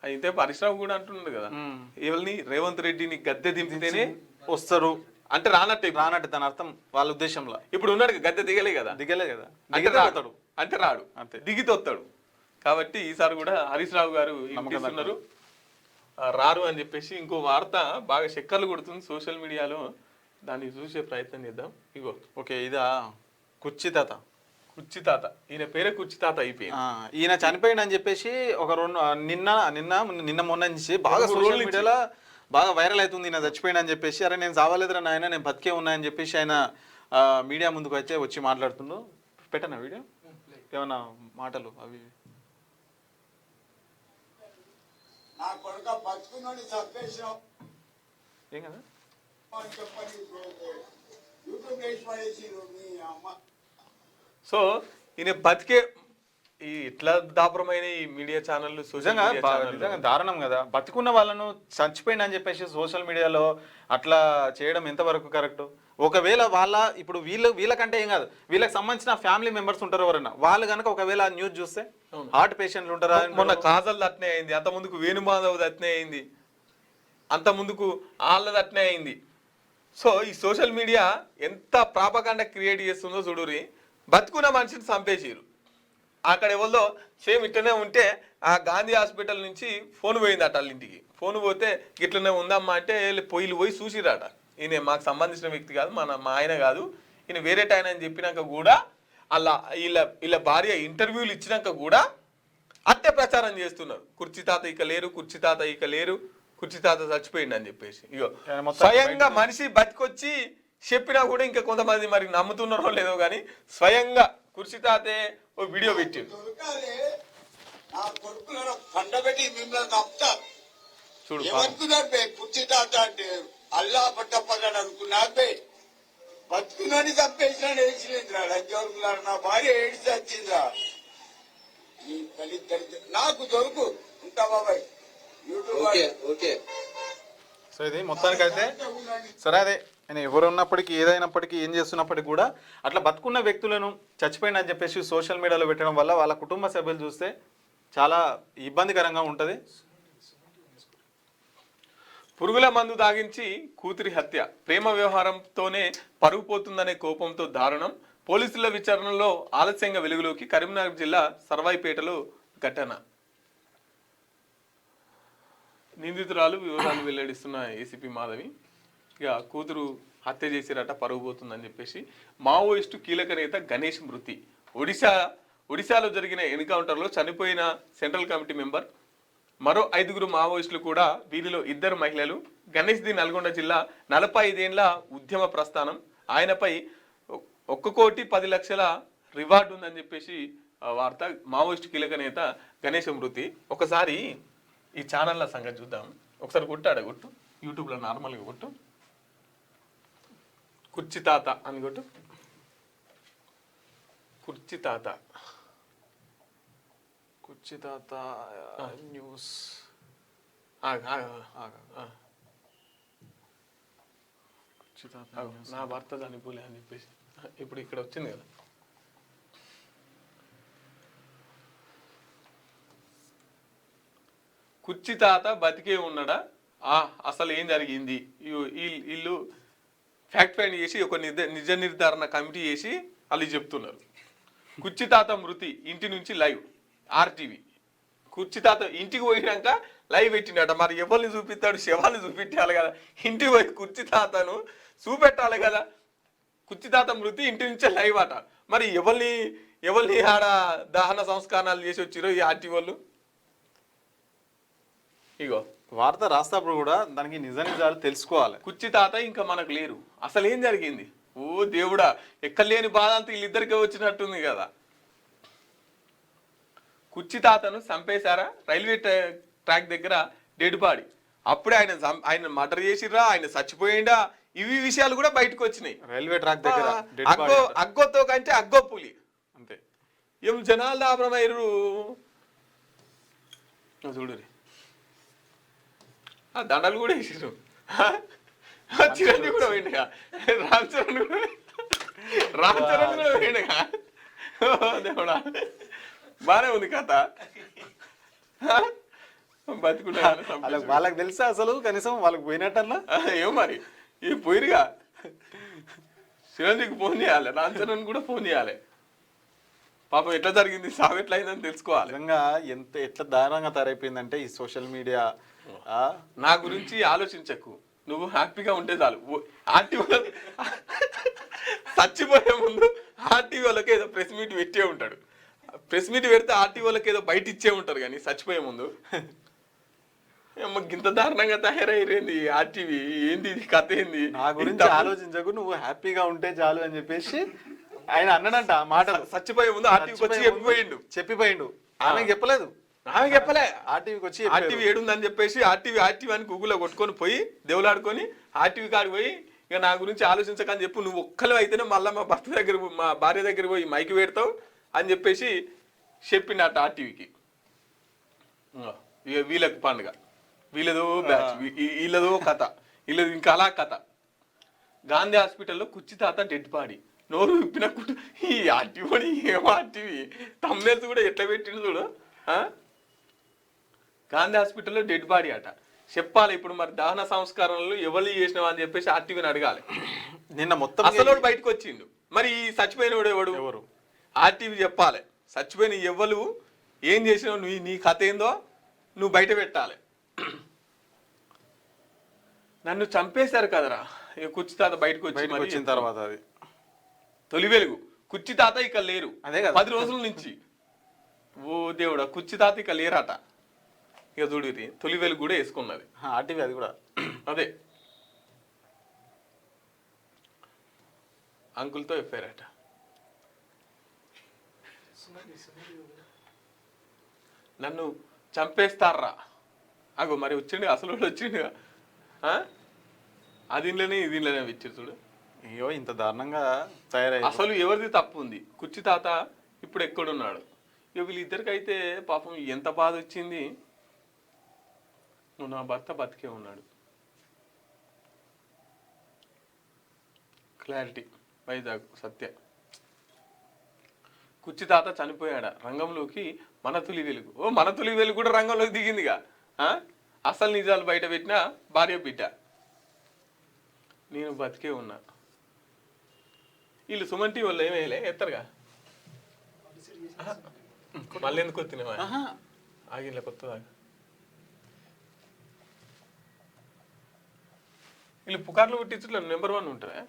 అయితే పరిశ్రమ కూడా అంటున్నాడు కదా, ఎవరిని రేవంత్ రెడ్డిని గద్దె దింపితేనే వస్తారు అంటే రానట్టు దాని అర్థం వాళ్ళ ఉద్దేశంలో. ఇప్పుడు ఉన్నాడు గద్దె దిగలే కదా, అంటే రాడు, అంటే రాడు, అంతే దిగితొస్తాడు. కాబట్టి ఈసారి కూడా హరీష్ రావు గారు ఇస్తున్నారు రారు అని చెప్పేసి. ఇంకో వార్త బాగా చక్కర్లు కొడుతుంది సోషల్ మీడియాలో, దాన్ని చూసే ప్రయత్నం చేద్దాం. ఇగో ఓకే, ఇదా కుర్చీ తాత. కుర్చీ తాత, ఈయన పేరే కుర్చీ తాత అయిపోయింది. ఈయన చనిపోయింది అని చెప్పేసి ఒక నిన్న మొన్న నుంచి బాగా సోషల్ మీడియాలో బాగా వైరల్ అవుతుంది. ఈయన చచ్చిపోయింది అని చెప్పేసి. అరే నేను చావలేదురా నాయన, నేను బతికే ఉన్నాయని చెప్పేసి ఆయన మీడియా ముందుకు అయితే వచ్చి మాట్లాడుతుండు. పెట్టనా వీడియో, ఏమన్నా మాటలు అవి. ఏం కదా సో ఈయన బతికే ఈ ఇట్లా దాపరమైన ఈ మీడియా ఛానళ్ళు నిజంగా దారుణం కదా. బతికున్న వాళ్ళను చచ్చిపోయింది అని చెప్పేసి సోషల్ మీడియాలో అట్లా చేయడం ఎంతవరకు కరెక్ట్? ఒకవేళ ఇప్పుడు వీళ్ళకంటే ఏం కాదు, వీళ్ళకి సంబంధించిన ఫ్యామిలీ మెంబర్స్ ఉంటారు ఎవరైనా, వాళ్ళు కనుక ఒకవేళ న్యూస్ చూస్తే హార్ట్ పేషెంట్లు ఉంటారా. మొన్న కాజల్ అట్నే అయింది, అంత ముందుకు వేణుమాధవ్ అట్నే అయింది, అంత ముందుకు వాళ్ళది అట్నే అయింది. సో ఈ సోషల్ మీడియా ఎంత ప్రాపకాండ క్రియేట్ చేస్తుందో చూడురి. బతుకున్న మనిషిని చంపేసారు. అక్కడ ఎవరిలో సేమ్ ఇట్లనే ఉంటే ఆ గాంధీ హాస్పిటల్ నుంచి ఫోన్ పోయిందట వాళ్ళ ఇంటికి. ఫోన్ పోతే ఇట్లనే ఉందమ్మా అంటే పోయి చూసిరాట. ఈయన మాకు సంబంధించిన వ్యక్తి కాదు, మా ఆయన కాదు, ఈయన వేరేట ఆయన అని చెప్పినాక కూడా వీళ్ళ భార్య ఇంటర్వ్యూలు ఇచ్చినాక కూడా అట్టే ప్రచారం చేస్తున్నారు. కుర్చీ తాత ఇక లేరు, కుర్చీ తాత ఇక లేరు, కుర్చీ తాత చచ్చిపోయింది అని చెప్పేసి. ఇగో స్వయంగా మనిషి బతికొచ్చి చెప్పినా కూడా ఇంకా కొంతమంది మరి నమ్ముతున్నారో లేదో కానీ స్వయంగా కుర్చీ తాతే ఓ వీడియో పెట్టిండు. చూడు కుర్చీ తాత అంటే అల్లా పట్టప్పగాడు అనుకున్నా, బతుకునని చంపేసినాడు, వేసిలేదురా లంచవరకులాడు. నా భార్య ఏడిసి వచ్చిందిరా, నాకు దొరుకు ఉంటా బాబాయ్ యూట్యూబ్. సో ఇది మొత్తానికైతే సరే, అదే ఆయన ఎవరు ఉన్నప్పటికీ ఏదైనప్పటికీ ఏం చేస్తున్నప్పటికీ కూడా అట్లా బతుకున్న వ్యక్తులను చచ్చిపోయింది అని చెప్పేసి సోషల్ మీడియాలో పెట్టడం వల్ల వాళ్ళ కుటుంబ సభ్యులు చూస్తే చాలా ఇబ్బందికరంగా ఉంటుంది. పురుగుల మందు తాగించి కూతురి హత్య, ప్రేమ వ్యవహారంతోనే పరుగు పోతుందనే కోపంతో దారుణం. పోలీసుల విచారణలో ఆలస్యంగా వెలుగులోకి. కరీంనగర్ జిల్లా సర్వాయిపేటలో ఘటన. నిందితురాలు వివరాలు వెల్లడిస్తున్న ఏసీపీ మాధవి. ఇక కూతురు హత్య చేసిరట, పరుగు పోతుందని చెప్పేసి. మావోయిస్టు కీలక నేత గణేష్ మృతి. ఒడిశాలో జరిగిన ఎన్కౌంటర్లో చనిపోయిన సెంట్రల్ కమిటీ మెంబర్. మరో 5 మావోయిస్టులు కూడా, వీరిలో 2 మహిళలు. గణేష్ ది నల్గొండ జిల్లా, 45 ఏళ్ల ఉద్యమ ప్రస్థానం. ఆయనపై 1,10,00,000 రివార్డు ఉందని చెప్పేసి వార్త. మావోయిస్టు కీలక నేత గణేష్ మృతి. ఒకసారి ఈ ఛానళ్ళ సంగతి చూద్దాం. ఒకసారి కొట్టు యూట్యూబ్లో నార్మల్గా కొట్టు, కుర్చీ తాత అని కొట్టు, కుర్చీ తాత న్యూస్. నా భర్త చనిపోలే అని చెప్పేసి ఇప్పుడు ఇక్కడ వచ్చింది కదా. కుర్చీ తాత బతికే ఉన్నాడా, అసలు ఏం జరిగింది, వీళ్ళు ఫ్యాక్ట్ ఫైండ్ చేసి ఒక నిజ నిర్ధారణ కమిటీ చేసి వాళ్ళు చెప్తున్నారు. కుర్చీ తాత మృతి, ఇంటి నుంచి లైవ్. ఆర్టీవీ. కుర్చీ తాత ఇంటికి పోయినాక లైవ్ పెట్టినట. మరి ఎవరిని చూపిస్తాడు, శవాన్ని చూపించాలి కదా, ఇంటికి పోయి కుర్చీ తాతను చూపెట్టాలి కదా. కుర్చీ తాత మృతి, ఇంటి నుంచే లైవ్ అట. మరి ఎవరిని ఆడ దహన సంస్కారాలు చేసి వచ్చిరో ఈ ఆర్టీ వాళ్ళు. ఇగో వార్త రాస్తప్పుడు కూడా దానికి నిజాలు తెలుసుకోవాలి. కుర్చీ తాత ఇంకా మనకు లేరు, అసలు ఏం జరిగింది? ఓ దేవుడా, ఎక్కలేని బాధ అంతా వీళ్ళిద్దరికే వచ్చినట్టుంది కదా. కుర్చీ తాతను చంపేశారా, రైల్వే ట్రాక్ దగ్గర డెడ్ బాడీ. అప్పుడే ఆయన మర్డర్ చేసిర్రా, ఆయన చచ్చిపోయిండా, ఇవి విషయాలు కూడా బయటకు వచ్చినాయి. రైల్వే ట్రాక్ దగ్గర అగ్గోతో కంటే అగ్గో పులి అంతే. ఏం జనాలు దాపరమయ్యారు చూడు. దండలు కూడా వేసారు. చిరంజీవి కూడా పోయిండగా, రామ్ చరణ్ కూడా పోయిండగా. దేవుడా, బానే ఉంది కథ. బతుకుంటా వాళ్ళకి తెలుసా అసలు కనీసం వాళ్ళకి పోయినట్టల్లా? ఏమో మరి ఈ పోయిరుగా చిరంజీవికి ఫోన్ చేయాలి, రామ్ చరణ్ కూడా ఫోన్ చేయాలి. పాపం ఎట్లా జరిగింది, సాగు ఎట్లా అయిందని తెలుసుకోవాలి. నిజంగా ఎట్లా దారుణంగా తయారైపోయిందంటే ఈ సోషల్ మీడియా. నా గురించి ఆలోచించకు, నువ్వు హ్యాపీగా ఉంటే చాలు. ఆర్టీవీ చచ్చిపోయే ముందు ఆర్టీవీ వాళ్ళకి ఏదో ప్రెస్ మీట్ పెట్టే ఉంటాడు. ప్రెస్ మీట్ పెడితే ఆర్టీవీ వాళ్ళకి ఏదో బయట ఇచ్చే ఉంటారు, కానీ చచ్చిపోయే ముందు ఇంత దారుణంగా తయారైంది ఆర్టీవీ. ఏంది ఇది కథ ఏంది? నా గురించి ఆలోచించకు, నువ్వు హ్యాపీగా ఉంటే చాలు అని చెప్పేసి ఆయన అన్నాడంట ఆ మాట. చచ్చిపోయే ముందు ఆర్టీవీకి వచ్చి చెప్పిపోయిండు. ఆమెకు చెప్పలేదు, ఆమె చెప్పలే. ఆర్టీవీకి వచ్చి ఆర్టీవీ ఏడుందని చెప్పేసి ఆర్టీవీ అని గూగుల్లో కొట్టుకొని పోయి దేవులాడుకొని ఆర్టీవీ కాడికి పోయి ఇక నా గురించి ఆలోచించకని చెప్పు, నువ్వు ఒక్కలు అయితేనే మళ్ళీ మా భార్య దగ్గర పోయి మైకి పెడతావు అని చెప్పేసి చెప్పిండట ఆర్టీవీకి. ఇక వీళ్ళకి పండుగ, వీళ్ళదో బ్యాచ్, వీళ్ళదో కథ, వీళ్ళది ఇంకా అలా కథ. గాంధీ హాస్పిటల్లో కుర్చీ తాత డెడ్ బాడీ, నోరు విప్పినప్పుడు ఈ ఆర్టీవీ ఏం ఆర్టీవీ తమ్నేల్స్ కూడా ఎట్లా పెట్టిండు చూడు. గాంధీ హాస్పిటల్లో డెడ్ బాడీ అట. చెప్పాలి ఇప్పుడు మరి దహన సంస్కారాలు ఎవరు చేసినావా అని చెప్పేసి ఆర్టీవీని అడగాలి. నిన్న మొత్తం అసలు బయటకు వచ్చిండు, మరి చచ్చిపోయిన ఎవరు ఆర్టీవీ చెప్పాలి. చచ్చిపోయిన ఎవరు ఏం చేసినావు, నువ్వు నీ కథ ఏందో నువ్వు బయట పెట్టాలి. నన్ను చంపేశారు కదరా ఇక కుర్చీ తాత బయటకు వచ్చిన తర్వాత అది తొలి వెలుగు. కుర్చీ తాత ఇక లేరు, అదే కదా 10 రోజుల నుంచి. ఓ దేవుడా, కుర్చీ తాత ఇక లేరట. ఇక చూడు తొలి వెలుగు కూడా వేసుకున్నది ఆర్టీవీ, అది కూడా అదే అంకుల్తో ఎఫ్ఐఆర్ అట. నన్ను చంపేస్తారా అగో మరి వచ్చిండు, అసలు వచ్చిండుగా. అదిలోనే ఇదిలోనే ఇచ్చారు చూడు. అయ్యో ఇంత దారుణంగా తయారయ్యి. అసలు ఎవరిది తప్పు ఉంది? కుర్చీ తాత ఇప్పుడు ఎక్కడున్నాడు? ఇక వీళ్ళిద్దరికైతే పాపం ఎంత బాధ వచ్చింది. నా భర్త బతికే ఉన్నాడు. క్లారిటీ వైజాగ్ సత్య. కుర్చీ తాత చనిపోయాడా, రంగంలోకి మన తొలి వెలుగు. ఓ మన తొలి వెలుగు కూడా రంగంలోకి దిగిందిగా. అసలు నిజాలు బయట పెట్టిన భార్య బిడ్డ. నేను బతికే ఉన్నా. వీళ్ళు సుమన్ టీవీ వాళ్ళు ఏమేలే ఎత్తరుగా. మళ్ళీ ఎందుకు వచ్చినావా ఆగిన కొత్తదా? వీళ్ళు పుకార్లు పుట్టించట్లో నెంబర్ 1 ఉంటారా?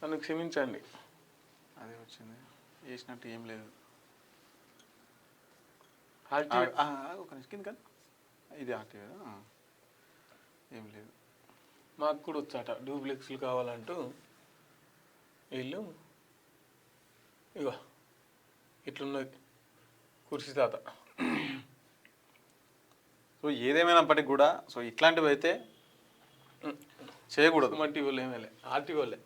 నన్ను క్షమించండి. అదే వచ్చింది, చేసినట్టు ఏం లేదు. ఒక నిమిషం కానీ ఇది ఆర్టీవీ ఏం లేదు. మాకు కూడా వచ్చాట డూప్లెక్స్లు కావాలంటూ వీళ్ళు. ఇగో ఇట్లున్నది కుర్చీ తాత. సో ఏదేమైనప్పటికి కూడా సో ఇట్లాంటివి అయితే చేయకూడదు. మన టీవీ వాళ్ళు ఏమేలే, ఆర్టీవీ వాళ్ళే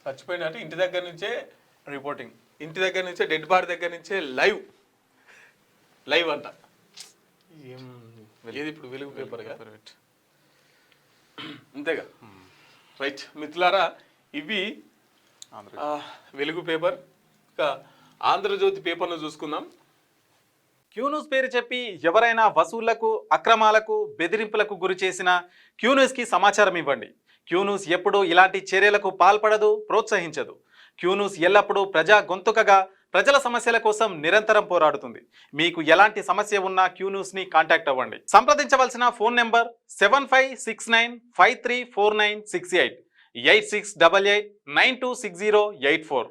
చచ్చిపోయినట్టు ఇంటి దగ్గర నుంచే రిపోర్టింగ్, ఇంటి దగ్గర నుంచే డెడ్ బాడీ దగ్గర నుంచే లైవ్ అంట. ఏది ఇప్పుడు వెలుగు పేపర్గా అంతేగా. రైట్ మిత్రులారా, ఇవి వెలుగు పేపర్. ఇంకా ఆంధ్రజ్యోతి పేపర్ను చూసుకుందాం. క్యూన్యూస్ పేరు చెప్పి ఎవరైనా వసూళ్లకు, అక్రమాలకు, బెదిరింపులకు గురి చేసిన క్యూన్యూస్కి సమాచారం ఇవ్వండి. క్యూన్యూస్ ఎప్పుడూ ఇలాంటి చర్యలకు పాల్పడదు, ప్రోత్సహించదు. క్యూన్యూస్ ఎల్లప్పుడూ ప్రజా గొంతుకగా ప్రజల సమస్యల కోసం నిరంతరం పోరాడుతుంది. మీకు ఎలాంటి సమస్య ఉన్నా క్యూన్యూస్ని కాంటాక్ట్ అవ్వండి. సంప్రదించవలసిన ఫోన్ నెంబర్ 7569534968 8688926084.